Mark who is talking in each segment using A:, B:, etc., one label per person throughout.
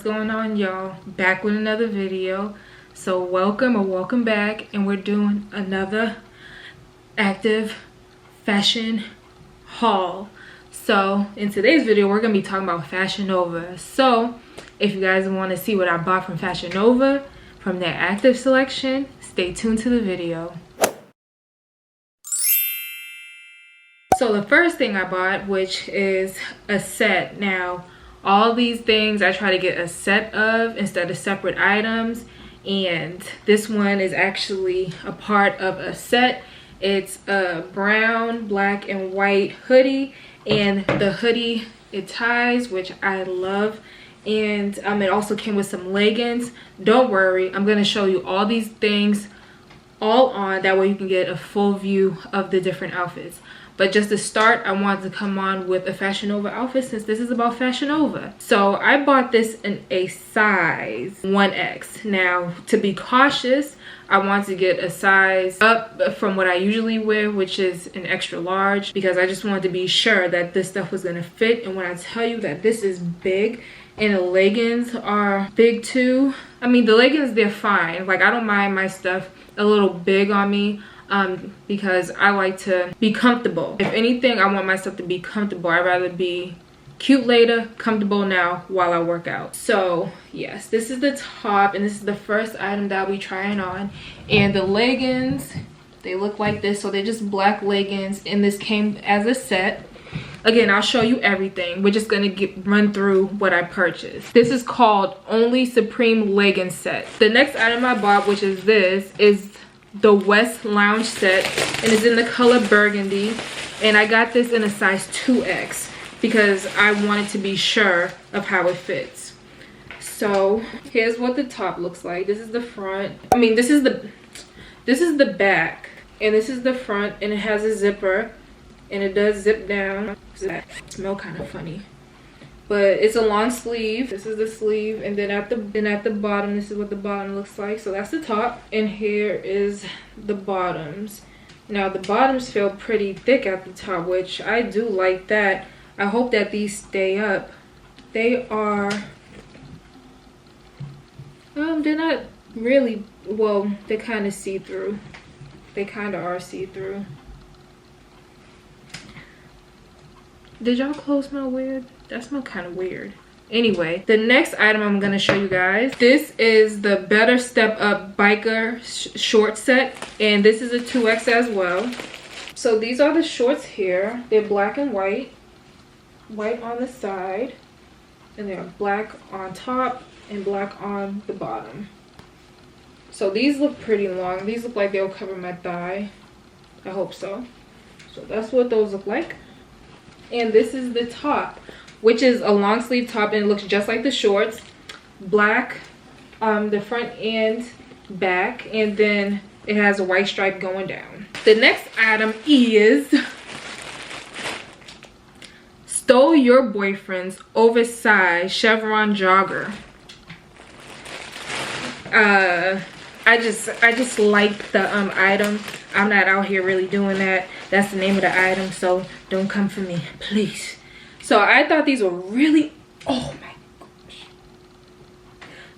A: What's going on, y'all? Back with another video. So welcome back, and we're doing another active fashion haul. So in today's video we're gonna be talking about Fashion Nova. So if you guys want to see what I bought from Fashion Nova from their active selection, stay tuned to the video. So the first thing I bought, which is a set. Now all these things I try to get a set of instead of separate items, and this one is actually a part of a set. It's a brown, black, and white hoodie, and the hoodie it ties, which I love, and it also came with some leggings. Don't worry, I'm going to show you all these things all on, that way you can get a full view of the different outfits. But just to start, I wanted to come on with a Fashion Nova outfit since this is about Fashion Nova. So I bought this in a size 1X. Now, to be cautious, I want to get a size up from what I usually wear, which is an extra large, because I just wanted to be sure that this stuff was gonna fit. And when I tell you that this is big and the leggings are big too, I mean, the leggings, they're fine. Like, I don't mind my stuff a little big on me. Because I like to be comfortable. If anything, I want my stuff to be comfortable. I'd rather be cute later, comfortable now while I work out. So yes, this is the top, and this is the first item that I'll be trying on. And the leggings, they look like this. So they're just black leggings, and this came as a set. Again, I'll show you everything. We're just gonna run through what I purchased. This is called Only Supreme Leggings Set. The next item I bought, which is this, is the West Lounge set, and it's in the color Burgundy, and I got this in a size 2X because I wanted to be sure of how it fits. So here's what the top looks like. This is the front. I mean, this is the back, and this is the front, and it has a zipper, and it does zip down. It smells kind of funny, but it's a long sleeve. This is the sleeve, and then at the bottom, this is what the bottom looks like. So that's the top, and here is the bottoms. Now the bottoms feel pretty thick at the top, which I do like that. I hope that these stay up. They are they're not really, well, they're kind of see-through. They kind of are see-through. Did y'all clothes smell weird? That smelled kind of weird. Anyway, the next item I'm going to show you guys. This is the Better Step Up Biker short set. And this is a 2X as well. So these are the shorts here. They're black and white. White on the side. And they're black on top and black on the bottom. So these look pretty long. These look like they'll cover my thigh. I hope so. So that's what those look like. And this is the top, which is a long sleeve top, and it looks just like the shorts. Black, the front and back, and then it has a white stripe going down. The next item is Stole Your Boyfriend's Oversized Chevron Jogger. I just like the item. I'm not out here really doing that. That's the name of the item, so don't come for me, please. So I thought these were really, oh my gosh.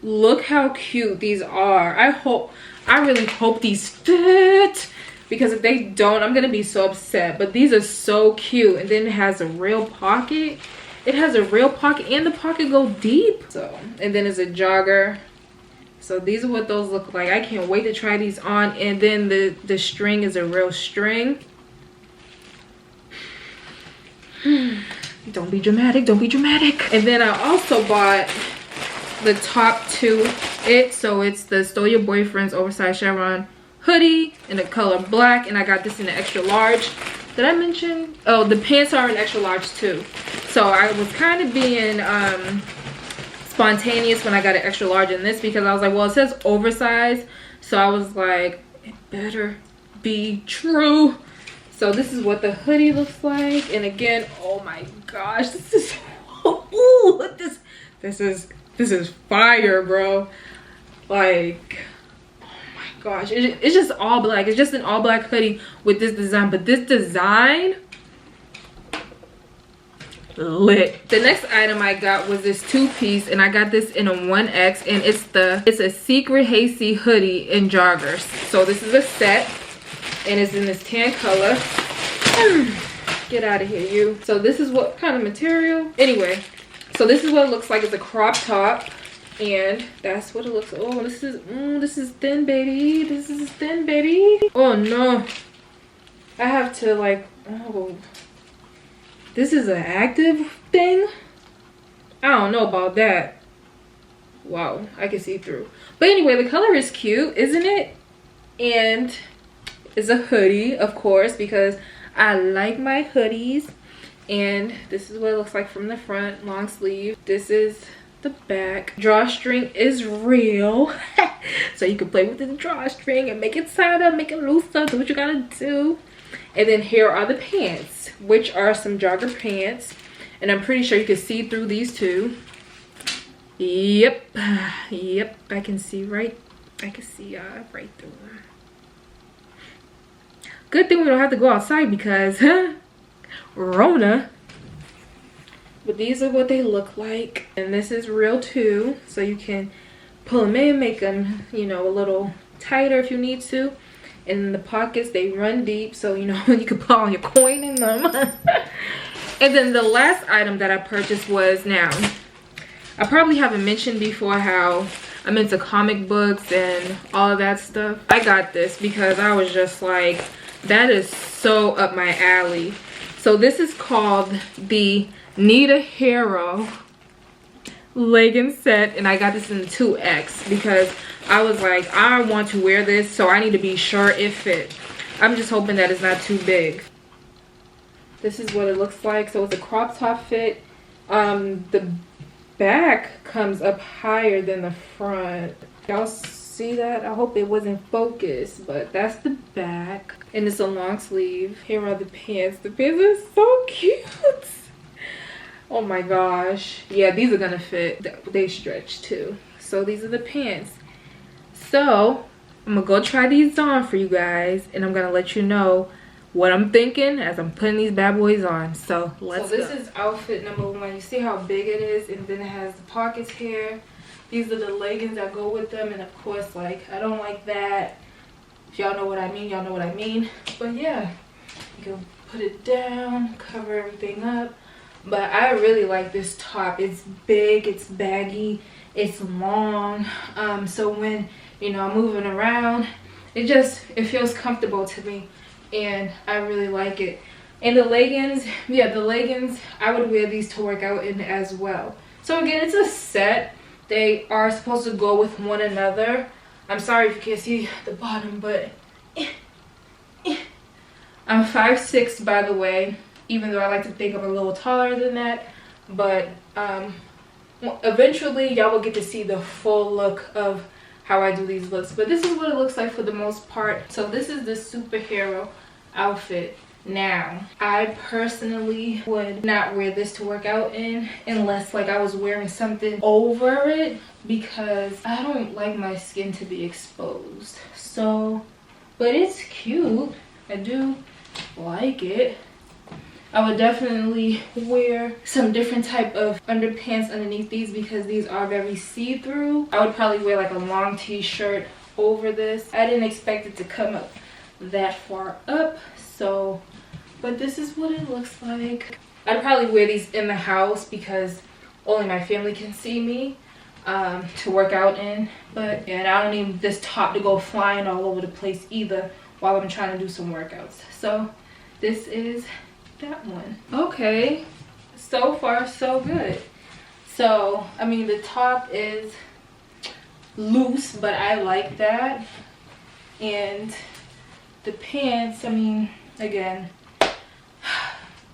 A: Look how cute these are. I really hope these fit, because if they don't, I'm gonna be so upset. But these are so cute. And then it has a real pocket. It has a real pocket, and the pocket go deep. So, and then it's a jogger. So these are what those look like. I can't wait to try these on. And then the string is a real string. Don't be dramatic, don't be dramatic. And then I also bought the top to it. So it's the Stole Your Boyfriend's Oversized Chevron hoodie in the color black, and I got this in an extra large. Did I mention? Oh, the pants are an extra large too. So I was kind of being spontaneous when I got an extra large in this, because I was like, well, it says oversized, so I was like, it better be true. So this is what the hoodie looks like, and again, oh my gosh, this is ooh, this is fire, bro. Like, oh my gosh, it's just all black. It's just an all black hoodie with this design, but this design, lit. The next item I got was this 2-piece, and I got this in a 1X, and it's a secret Hacci hoodie in joggers. So this is a set, and it's in this tan color. Get out of here, you. So this is what kind of material. Anyway, so this is what it looks like. It's a crop top, and that's what it looks like. Oh, this is thin, baby. This is thin, baby. Oh no, I have to like, oh, this is an active thing. I don't know about that. Wow, I can see through. But anyway, the color is cute, isn't it? And it's a hoodie, of course, because I like my hoodies. And this is what it looks like from the front, long sleeve. This is the back. Drawstring is real. So you can play with this drawstring and make it tighter, make it looser, do what you gotta do. And then here are the pants, which are some jogger pants. And I'm pretty sure you can see through these too. Yep, yep, I can see right through them. Good thing we don't have to go outside because Rona. But these are what they look like, and this is real too, so you can pull them in, make them, you know, a little tighter if you need to. And in the pockets, they run deep, so you know you can put all your coin in them. And then the last item that I purchased was, now I probably haven't mentioned before how I'm into comic books and all of that stuff. I got this because I was just like, that is so up my alley. So this is called the Need a Hero legging set, and I got this in 2X because I was like, I want to wear this, so I need to be sure it fits. I'm just hoping that it's not too big. This is what it looks like. So it's a crop top fit. The back comes up higher than the front. Y'all see that? I hope it wasn't focused, but that's the back, and it's a long sleeve. Here are the pants. The pants are so cute. Oh my gosh. Yeah, these are gonna fit. They stretch too. So these are the pants. So I'm gonna go try these on for you guys, and I'm gonna let you know what I'm thinking as I'm putting these bad boys on. So let's go. So this is outfit number 1. You see how big it is, and then it has the pockets here. These are the leggings that go with them, and of course, like, I don't like that. If y'all know what I mean, y'all know what I mean. But yeah, you can put it down, cover everything up. But I really like this top. It's big, it's baggy, it's long. So when, you know, I'm moving around, it feels comfortable to me, and I really like it. And the leggings, yeah, the leggings, I would wear these to work out in as well. So again, it's a set. They are supposed to go with one another. I'm sorry if you can't see the bottom, but I'm 5'6", by the way. Even though I like to think I'm a little taller than that. But eventually y'all will get to see the full look of how I do these looks. But this is what it looks like for the most part. So this is the superhero outfit. Now, I personally would not wear this to work out in unless like I was wearing something over it, because I don't like my skin to be exposed. So, but it's cute. I do like it. I would definitely wear some different type of underpants underneath these because these are very see-through. I would probably wear like a long t-shirt over this. I didn't expect it to come up that far up, so, but this is what it looks like. I'd probably wear these in the house because only my family can see me to work out in. But yeah, and I don't need this top to go flying all over the place either while I'm trying to do some workouts. So this is that one. Okay, so far so good. So I mean, the top is loose, but I like that. And the pants, I mean, again,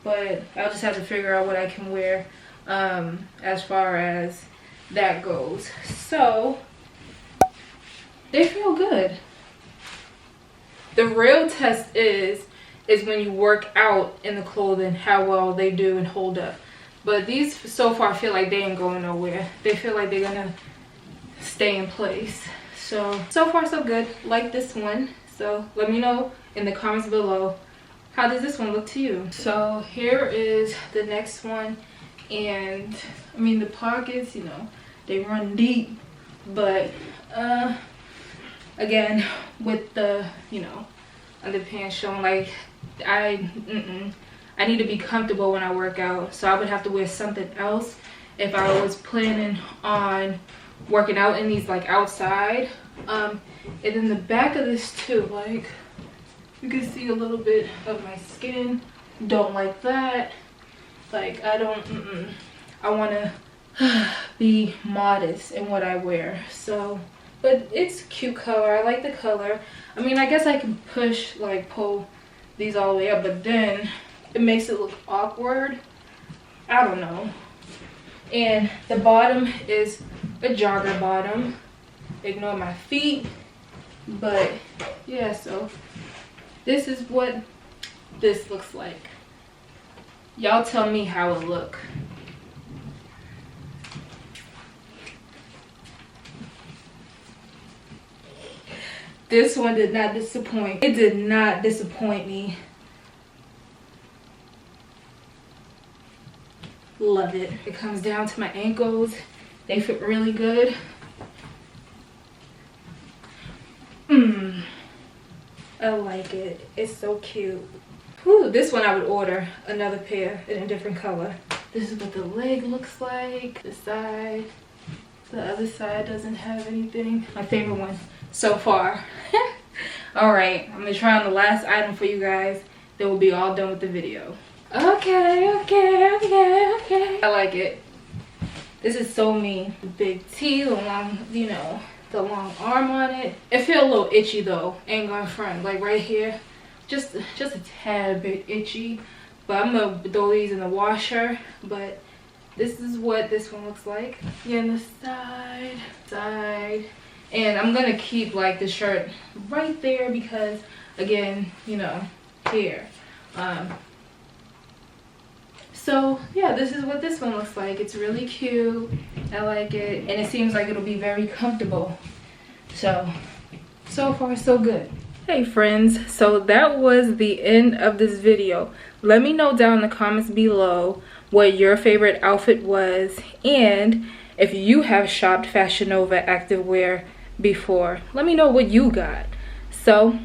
A: but I'll just have to figure out what I can wear as far as that goes. So they feel good. The real test is when you work out in the clothing, how well they do and hold up. But these so far feel like they ain't going nowhere. They feel like they're gonna stay in place. So far so good. Like this one. So let me know in the comments below how does this one look to you? So here is the next one, and I mean the pockets, you know, they run deep, but again, with the, you know, underpants showing, like I need to be comfortable when I work out, so I would have to wear something else if I was planning on working out in these, like outside. And then the back of this too, like you can see a little bit of my skin. Don't like that. Like I don't, I want to be modest in what I wear. So, but it's cute color. I like the color. I mean, I guess I can push, like pull these all the way up, but then it makes it look awkward. I don't know. And the bottom is a jogger bottom. Ignore my feet. But yeah, so this is what this looks like. Y'all tell me how it look. This one did not disappoint. It did not disappoint me. Love it. It comes down to my ankles. They fit really good. I like it. It's so cute. Whew, this one I would order another pair in a different color. This is what the leg looks like. The side. The other side doesn't have anything. My favorite one so far. All right, I'm gonna try on the last item for you guys. Then we'll be all done with the video. Okay. I like it. This is so me. The big T, the long, you know, the long arm on it. It feels a little itchy though. Ain't gonna front. Like right here, just a tad bit itchy. But I'm gonna throw these in the washer. But this is what this one looks like. Yeah, and the side. And I'm gonna keep like the shirt right there because, again, you know, here. So yeah, this is what this one looks like. It's really cute. I like it, and it seems like it'll be very comfortable. So far so good. Hey friends, so that was the end of this video. Let me know down in the comments below what your favorite outfit was, and if you have shopped Fashion Nova activewear before, let me know what you got. So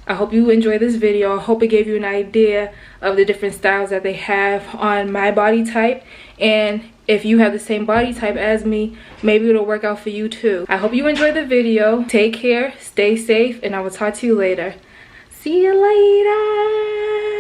A: I hope you enjoyed this video. I hope it gave you an idea of the different styles that they have on my body type, and if you have the same body type as me, maybe it'll work out for you too. I hope you enjoyed the video. Take care, stay safe, and I will talk to you later. See you later.